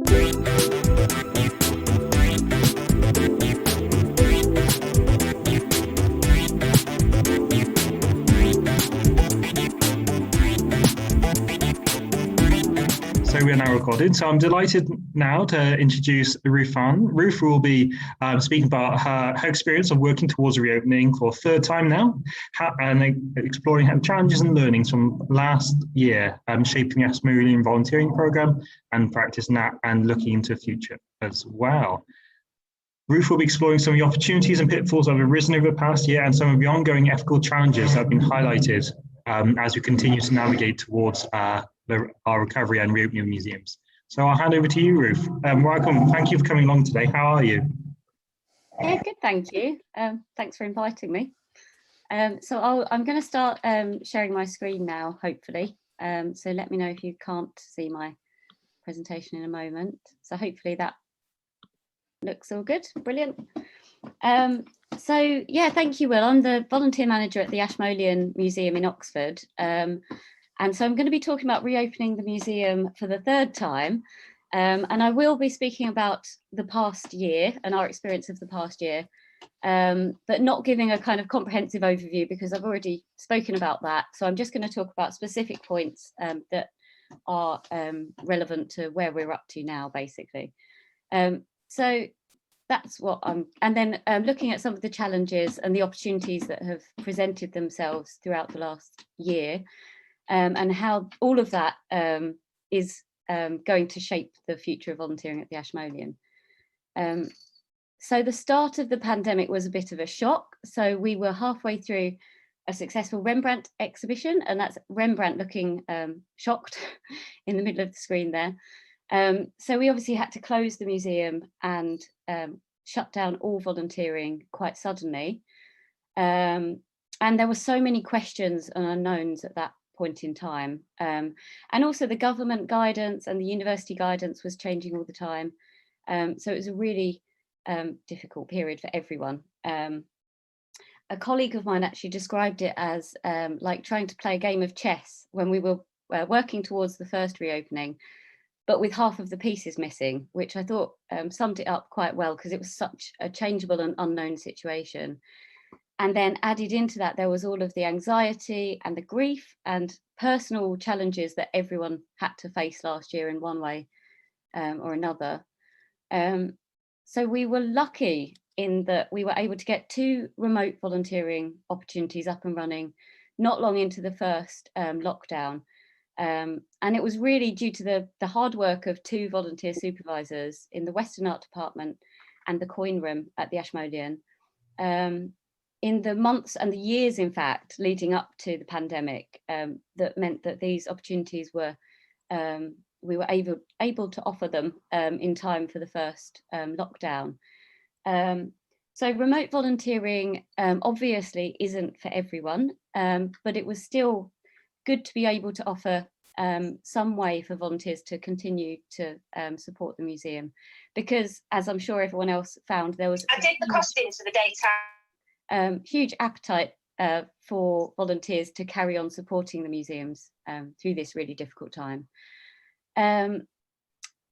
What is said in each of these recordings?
So we are now recording. So I'm delighted now to introduce Ruth Farnan. Ruth will be speaking about her experience of working towards a reopening for a third time now, and exploring her challenges and learnings from last year, shaping the Asmolean volunteering program and practice now, and looking into the future as well. Ruth will be exploring some of the opportunities and pitfalls that have arisen over the past year and some of the ongoing ethical challenges that have been highlighted as we continue to navigate towards our recovery and reopening of museums. So I'll hand over to you, Ruth. Welcome. Thank you for coming along today. How are you? Yeah, good, thank you. Thanks for inviting me. So I'm going to start sharing my screen now, hopefully. So let me know if you can't see my presentation in a moment. So hopefully that looks all good. Brilliant. So yeah, thank you, Will. I'm the volunteer manager at the Ashmolean Museum in Oxford. And so I'm going to be talking about reopening the museum for the third time. And I will be speaking about the past year and our experience of the past year, but not giving a kind of comprehensive overview because I've already spoken about that. So I'm just going to talk about specific points that are relevant to where we're up to now, basically. So that's what I'm, and then looking at some of the challenges and the opportunities that have presented themselves throughout the last year. And how all of that is going to shape the future of volunteering at the Ashmolean. So the start of the pandemic was a bit of a shock. So we were halfway through a successful Rembrandt exhibition, and that's Rembrandt looking shocked in the middle of the screen there. So we obviously had to close the museum and shut down all volunteering quite suddenly. And there were so many questions and unknowns at that point in time, and also the government guidance and the university guidance was changing all the time, so it was a really difficult period for everyone. A colleague of mine actually described it as like trying to play a game of chess when we were working towards the first reopening, but with half of the pieces missing, which I thought summed it up quite well because it was such a changeable and unknown situation. And then added into that, there was all of the anxiety and the grief and personal challenges that everyone had to face last year in one way or another. So we were lucky in that we were able to get 2 remote volunteering opportunities up and running not long into the first lockdown. And it was really due to the hard work of 2 volunteer supervisors in the Western Art Department and the Coin Room at the Ashmolean. In the months and the years, in fact, leading up to the pandemic, that meant that these opportunities were, we were able to offer them in time for the first lockdown. So remote volunteering obviously isn't for everyone, but it was still good to be able to offer some way for volunteers to continue to support the museum, because as I'm sure everyone else found, there was I did the costings for the daytime. Huge appetite for volunteers to carry on supporting the museums through this really difficult time. And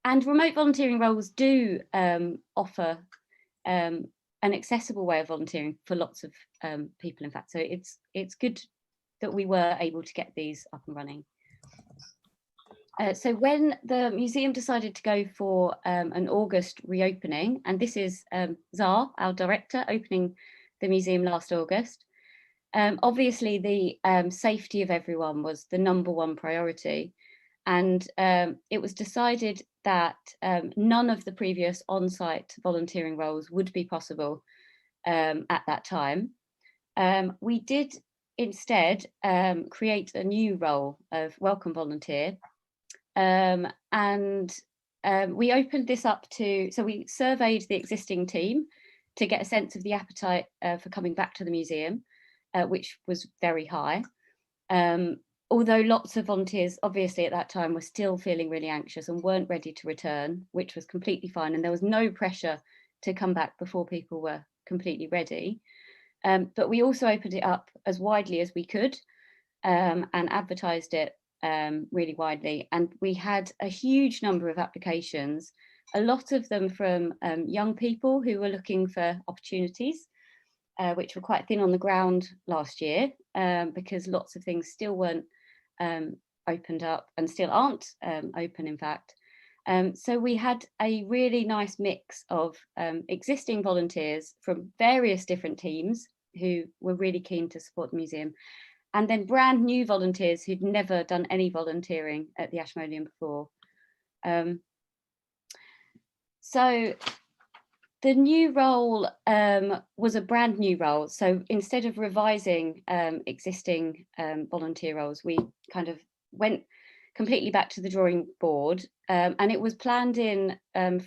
remote volunteering roles do offer an accessible way of volunteering for lots of people, in fact. So it's good that we were able to get these up and running. So when the museum decided to go for an August reopening, and this is Zar, our director, opening the museum last August. Obviously, the safety of everyone was the #1 priority. And it was decided that none of the previous on-site volunteering roles would be possible at that time. We did instead create a new role of welcome volunteer. And we opened this up to, so we surveyed the existing team to get a sense of the appetite for coming back to the museum, which was very high. Although lots of volunteers obviously at that time were still feeling really anxious and weren't ready to return, which was completely fine. And there was no pressure to come back before people were completely ready. But we also opened it up as widely as we could and advertised it really widely. And we had a huge number of applications, a lot of them from young people who were looking for opportunities, which were quite thin on the ground last year, because lots of things still weren't opened up and still aren't open, in fact. So we had a really nice mix of existing volunteers from various different teams who were really keen to support the museum, and then brand new volunteers who'd never done any volunteering at the Ashmolean before. So the new role was a brand new role. So instead of revising existing volunteer roles, we kind of went completely back to the drawing board, and it was planned in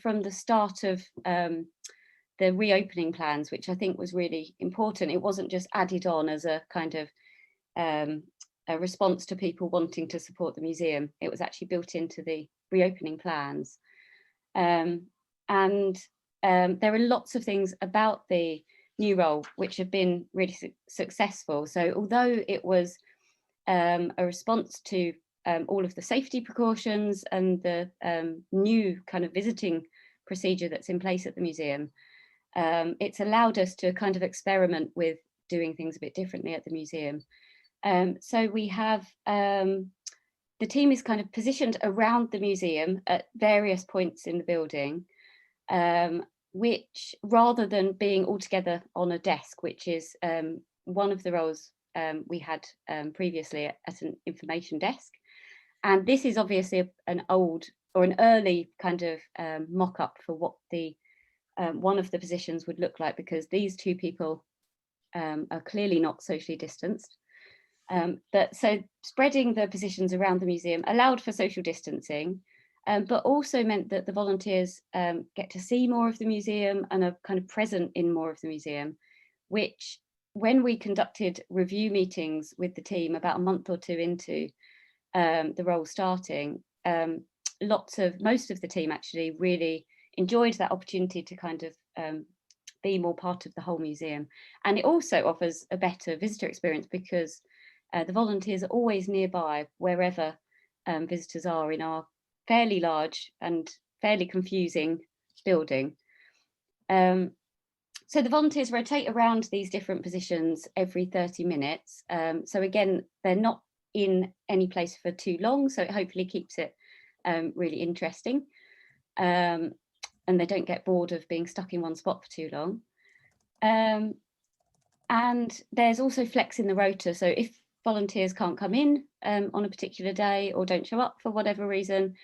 from the start of the reopening plans, which I think was really important. It wasn't just added on as a kind of a response to people wanting to support the museum. It was actually built into the reopening plans. And there are lots of things about the new role which have been really successful. So although it was a response to all of the safety precautions and the new kind of visiting procedure that's in place at the museum, it's allowed us to kind of experiment with doing things a bit differently at the museum. So we have, the team is kind of positioned around the museum at various points in the building, which, rather than being all together on a desk, which is one of the roles we had previously at an information desk. And this is obviously an old or an early kind of mock-up for what the one of the positions would look like, because these two people are clearly not socially distanced. But so spreading the positions around the museum allowed for social distancing, but also meant that the volunteers get to see more of the museum and are kind of present in more of the museum, which, when we conducted review meetings with the team about a month or two into the role starting, most of the team actually really enjoyed that opportunity to kind of be more part of the whole museum. And it also offers a better visitor experience, because the volunteers are always nearby wherever visitors are in our fairly large and fairly confusing building. So the volunteers rotate around these different positions every 30 minutes. So again, they're not in any place for too long, so it hopefully keeps it really interesting. And they don't get bored of being stuck in one spot for too long. And there's also flex in the rota. So if volunteers can't come in on a particular day or don't show up for whatever reason,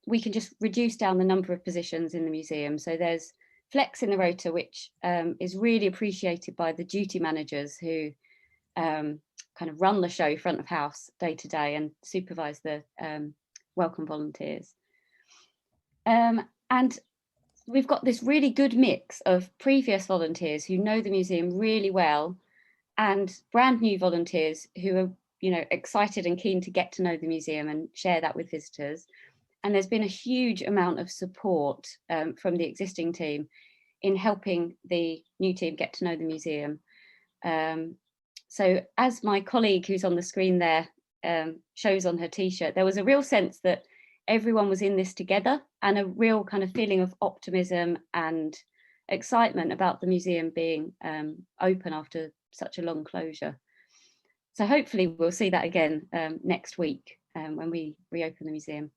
we can just reduce down the number of positions in the museum. So there's flex in the rota, which is really appreciated by the duty managers who kind of run the show front of house day to day and supervise the welcome volunteers. And we've got this really good mix of previous volunteers who know the museum really well, and brand new volunteers who are, you know, excited and keen to get to know the museum and share that with visitors. And there's been a huge amount of support from the existing team in helping the new team get to know the museum. So as my colleague who's on the screen there shows on her t-shirt, there was a real sense that everyone was in this together, and a real kind of feeling of optimism and excitement about the museum being open after such a long closure. So hopefully we'll see that again next week when we reopen the museum.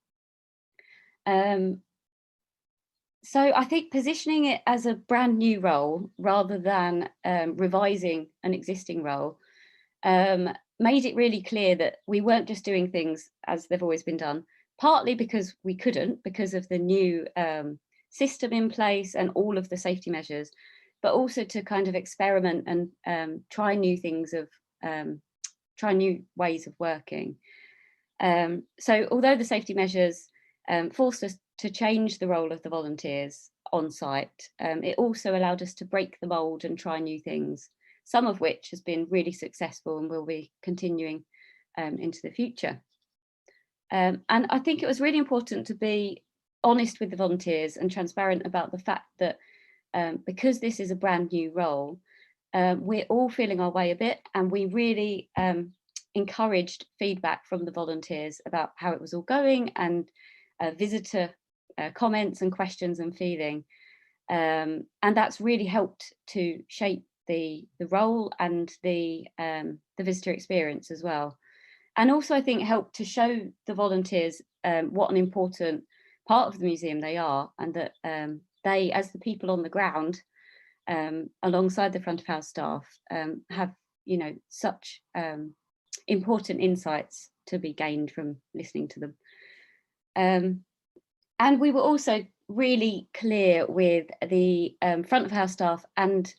So I think positioning it as a brand new role rather than revising an existing role made it really clear that we weren't just doing things as they've always been done, partly because we couldn't, because of the new system in place and all of the safety measures, but also to kind of experiment and try new things, try new ways of working. So although the safety measures forced us to change the role of the volunteers on site, it also allowed us to break the mold and try new things, some of which has been really successful and will be continuing into the future. And I think it was really important to be honest with the volunteers and transparent about the fact that because this is a brand new role, we're all feeling our way a bit, and we really encouraged feedback from the volunteers about how it was all going, and visitor comments and questions and feeling. And that's really helped to shape the role and the visitor experience as well. And also, I think, helped to show the volunteers what an important part of the museum they are, and that they, as the people on the ground, alongside the front of house staff, have, you know, such important insights to be gained from listening to them. And we were also really clear with the front of house staff and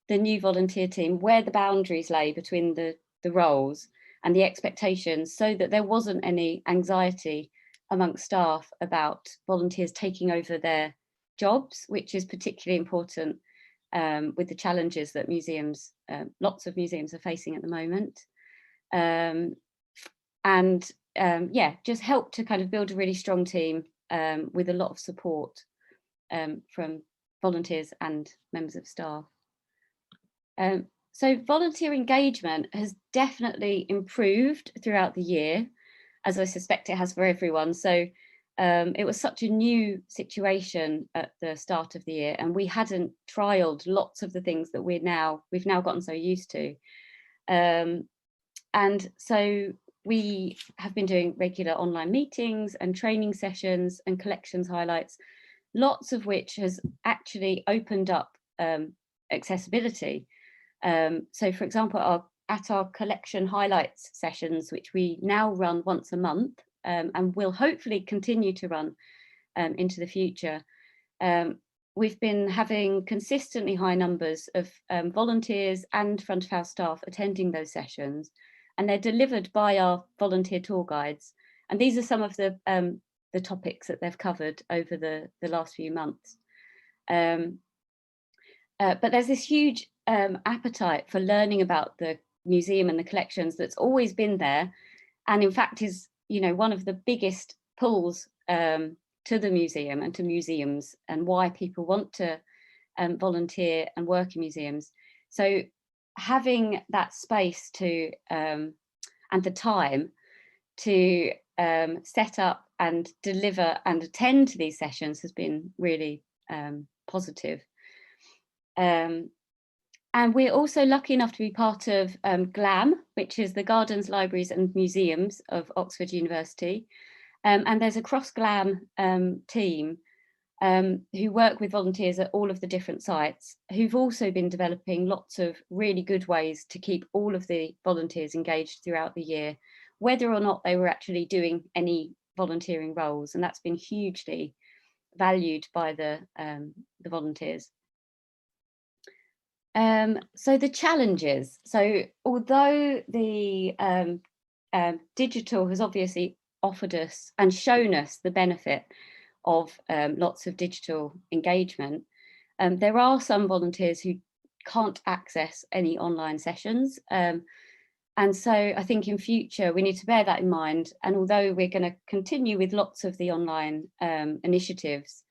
the new volunteer team where the boundaries lay between the roles and the expectations, so that there wasn't any anxiety amongst staff about volunteers taking over their jobs, which is particularly important with the challenges that museums, lots of museums are facing at the moment. Yeah, just help to kind of build a really strong team with a lot of support from volunteers and members of staff. So volunteer engagement has definitely improved throughout the year, as I suspect it has for everyone. So it was such a new situation at the start of the year, and we hadn't trialed lots of the things that we've now gotten so used to. And so we have been doing regular online meetings and training sessions and collections highlights, lots of which has actually opened up accessibility. So, for example, at our collection highlights sessions, which we now run once a month, and will hopefully continue to run into the future, we've been having consistently high numbers of volunteers and front of house staff attending those sessions, and they're delivered by our volunteer tour guides. And these are some of the topics that they've covered over the last few months. But there's this huge appetite for learning about the museum and the collections that's always been there, and in fact is, you know, one of the biggest pulls to the museum and to museums, and why people want to volunteer and work in museums. So having that space to and the time to set up and deliver and attend to these sessions has been really positive. And we're also lucky enough to be part of GLAM, which is the Gardens, Libraries and Museums of Oxford University. And there's a cross-GLAM team who work with volunteers at all of the different sites, who've also been developing lots of really good ways to keep all of the volunteers engaged throughout the year, whether or not they were actually doing any volunteering roles. And that's been hugely valued by the volunteers. So the challenges. So although the digital has obviously offered us and shown us the benefit of lots of digital engagement, there are some volunteers who can't access any online sessions. And so I think in future we need to bear that in mind. And although we're going to continue with lots of the online initiatives,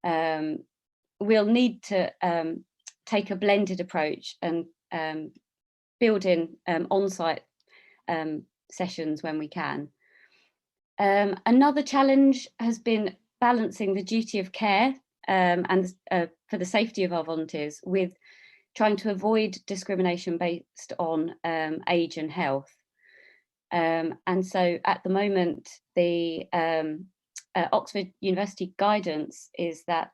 we'll need to take a blended approach and build in on-site sessions when we can. Another challenge has been balancing the duty of care and for the safety of our volunteers with trying to avoid discrimination based on age and health. And so at the moment, the Oxford University guidance is that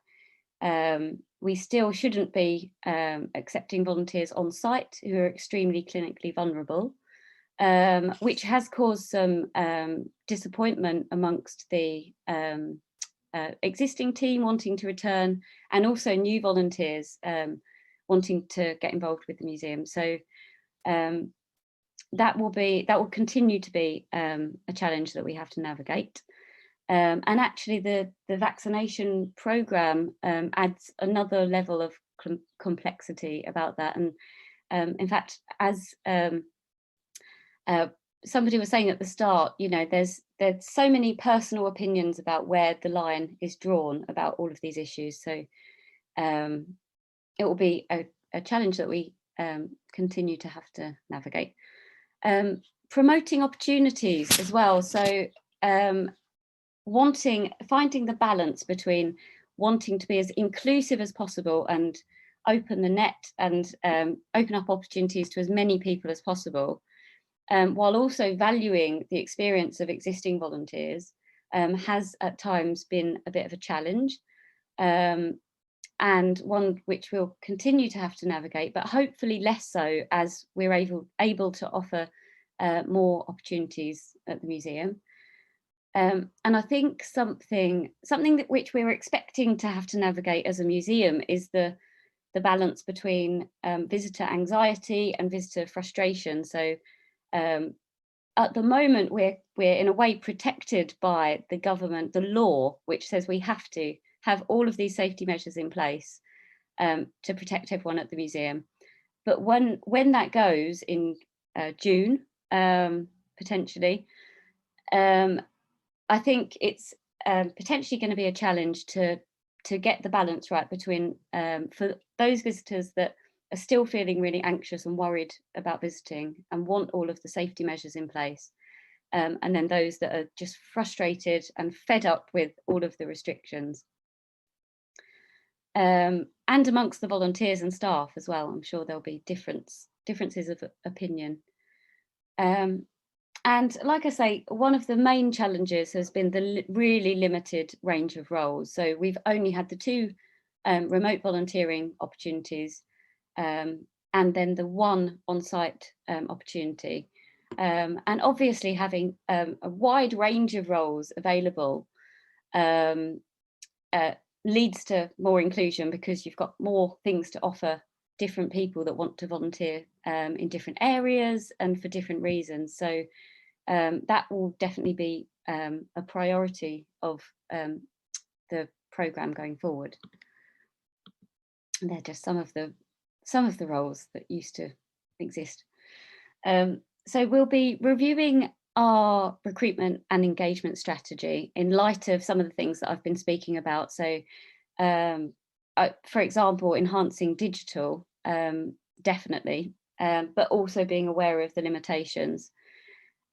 we still shouldn't be accepting volunteers on site who are extremely clinically vulnerable, which has caused some disappointment amongst the existing team wanting to return, and also new volunteers wanting to get involved with the museum. So that will continue to be a challenge that we have to navigate. And actually the vaccination programme adds another level of complexity about that. And in fact, as somebody was saying at the start, you know, there's so many personal opinions about where the line is drawn about all of these issues. So it will be a challenge that we continue to have to navigate. Promoting opportunities as well. So finding the balance between wanting to be as inclusive as possible and open the net and open up opportunities to as many people as possible, while also valuing the experience of existing volunteers, has at times been a bit of a challenge, and one which we'll continue to have to navigate, but hopefully less so as we're able to offer more opportunities at the museum. And I think something that which we're expecting to have to navigate as a museum is the balance between visitor anxiety and visitor frustration. So at the moment, we're in a way protected by the government, the law, which says we have to have all of these safety measures in place to protect everyone at the museum. But when that goes in June, potentially, I think it's potentially going to be a challenge to get the balance right between for those visitors that are still feeling really anxious and worried about visiting and want all of the safety measures in place, and then those that are just frustrated and fed up with all of the restrictions. And amongst the volunteers and staff as well, I'm sure there'll be differences of opinion. And like I say, one of the main challenges has been the really limited range of roles. So we've only had the 2 remote volunteering opportunities, and then the 1 on-site opportunity. And obviously having a wide range of roles available leads to more inclusion, because you've got more things to offer different people that want to volunteer in different areas and for different reasons. So that will definitely be a priority of the programme going forward. And they're just some of the roles that used to exist. So we'll be reviewing our recruitment and engagement strategy in light of some of the things that I've been speaking about. So for example, enhancing digital, definitely, but also being aware of the limitations.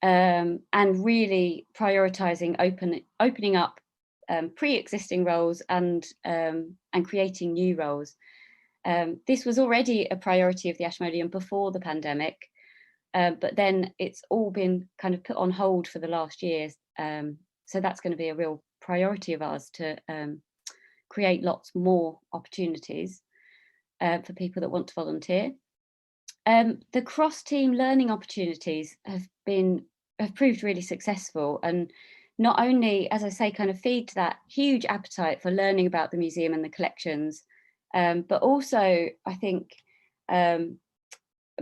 And really prioritising opening up pre-existing roles and creating new roles. This was already a priority of the Ashmolean before the pandemic, but then it's all been kind of put on hold for the last year. So that's going to be a real priority of ours to create lots more opportunities for people that want to volunteer. The cross-team learning opportunities have proved really successful, and not only, as I say, kind of feed to that huge appetite for learning about the museum and the collections, but also I think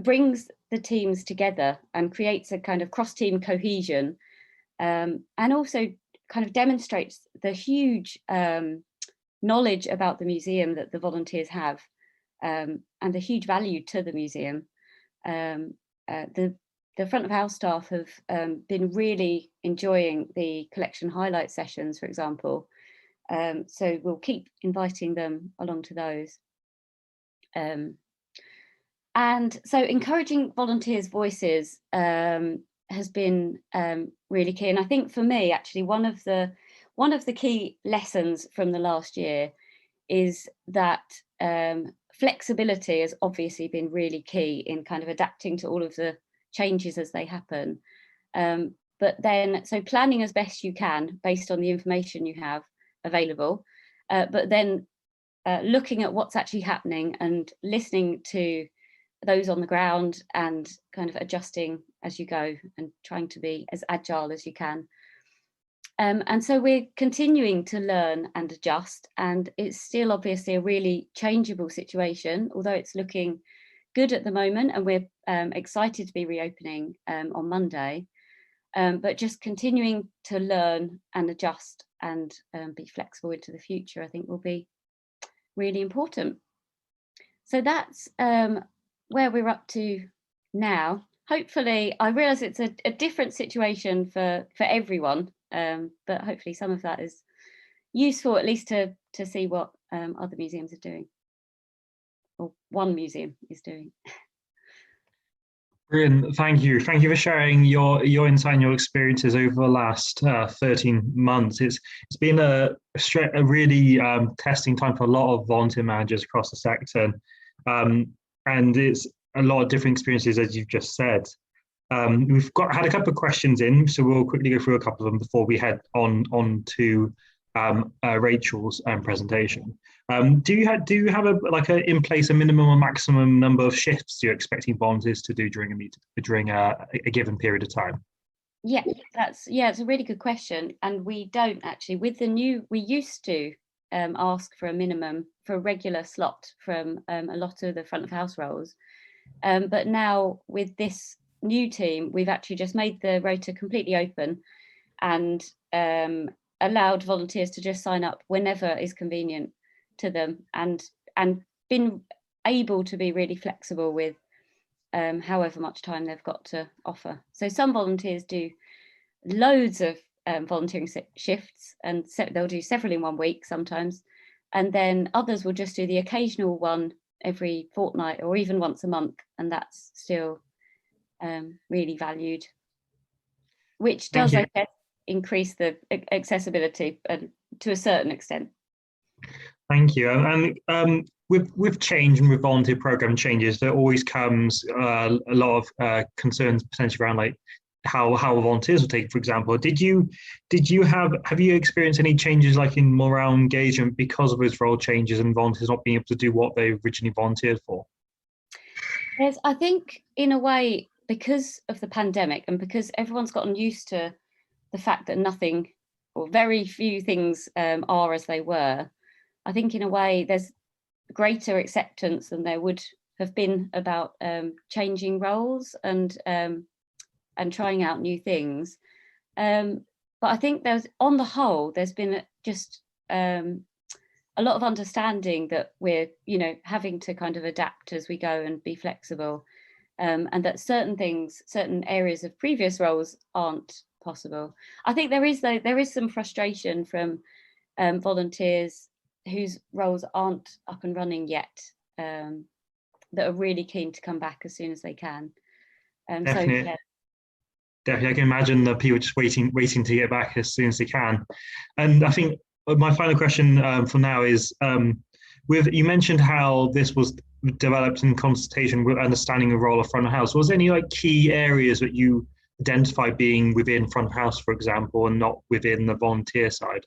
brings the teams together and creates a kind of cross-team cohesion, and also kind of demonstrates the huge knowledge about the museum that the volunteers have, and the huge value to the museum. The front of house staff have been really enjoying the collection highlight sessions, for example. So we'll keep inviting them along to those. And so encouraging volunteers' voices has been really key. And I think for me, actually, one of the key lessons from the last year is that flexibility has obviously been really key in kind of adapting to all of the changes as they happen. But then, so planning as best you can based on the information you have available, but then looking at what's actually happening and listening to those on the ground and kind of adjusting as you go and trying to be as agile as you can. And so we're continuing to learn and adjust, and it's still obviously a really changeable situation, although it's looking good at the moment, and we're excited to be reopening on Monday, but just continuing to learn and adjust and be flexible into the future, I think will be really important. So that's where we're up to now. Hopefully, I realise it's a different situation for everyone, but hopefully some of that is useful, at least to see what other museums are doing, or one museum is doing. Brilliant. Thank you. Thank you for sharing your insight and your experiences over the last 13 months. It's been a really testing time for a lot of volunteer managers across the sector, and it's a lot of different experiences, as you've just said. We've had a couple of questions in, so we'll quickly go through a couple of them before we head on to Rachel's presentation. Do you have a in place a minimum or maximum number of shifts you're expecting volunteers to do during a given period of time? Yeah, it's a really good question, and we don't actually. With the new, we used to ask for a minimum for a regular slot from a lot of the front of house roles, but now with this new team, we've actually just made the rota completely open and allowed volunteers to just sign up whenever is convenient to them, and been able to be really flexible with however much time they've got to offer. So some volunteers do loads of volunteering shifts, and they'll do several in one week sometimes, and then others will just do the occasional one every fortnight or even once a month, and that's still really valued, which does, I guess, increase the accessibility to a certain extent. Thank you. And with change and with volunteer program changes, there always comes a lot of concerns potentially around like how volunteers will take, for example. Have you experienced any changes like in morale engagement because of those role changes and volunteers not being able to do what they originally volunteered for? Yes, I think in a way, because of the pandemic and because everyone's gotten used to the fact that nothing or very few things are as they were, I think in a way there's greater acceptance than there would have been about changing roles and trying out new things. But I think on the whole, there's been just a lot of understanding that we're, having to kind of adapt as we go and be flexible, and that certain areas of previous roles aren't possible. I think there is some frustration from volunteers whose roles aren't up and running yet, that are really keen to come back as soon as they can. Definitely. So, yeah. Definitely, I can imagine the people just waiting to get back as soon as they can. And I think my final question for now is, you mentioned how this was developed in consultation with understanding the role of front of house. Was there any like key areas that you identify being within front of house, for example, and not within the volunteer side?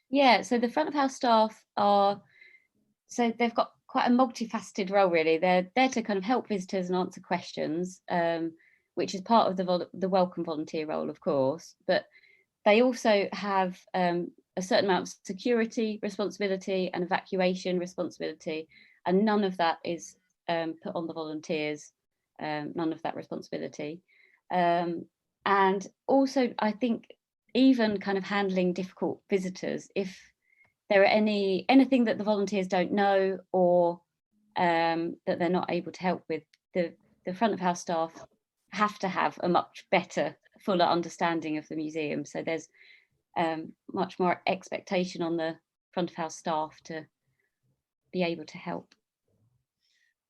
Yeah, so the front of house staff they've got quite a multifaceted role, really. They're there to kind of help visitors and answer questions, which is part of the welcome volunteer role, of course. But they also have a certain amount of security responsibility and evacuation responsibility, and none of that is put on the volunteers, none of that responsibility. And also, I think, even kind of handling difficult visitors, if there are anything that the volunteers don't know or that they're not able to help with, the front of house staff have to have a much better, fuller understanding of the museum. So there's much more expectation on the front of house staff to be able to help.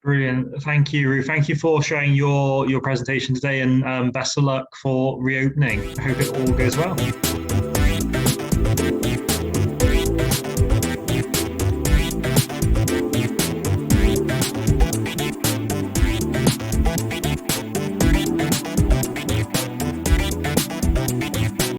Brilliant. Thank you, Ruth. Thank you for sharing your presentation today, and best of luck for reopening. I hope it all goes well.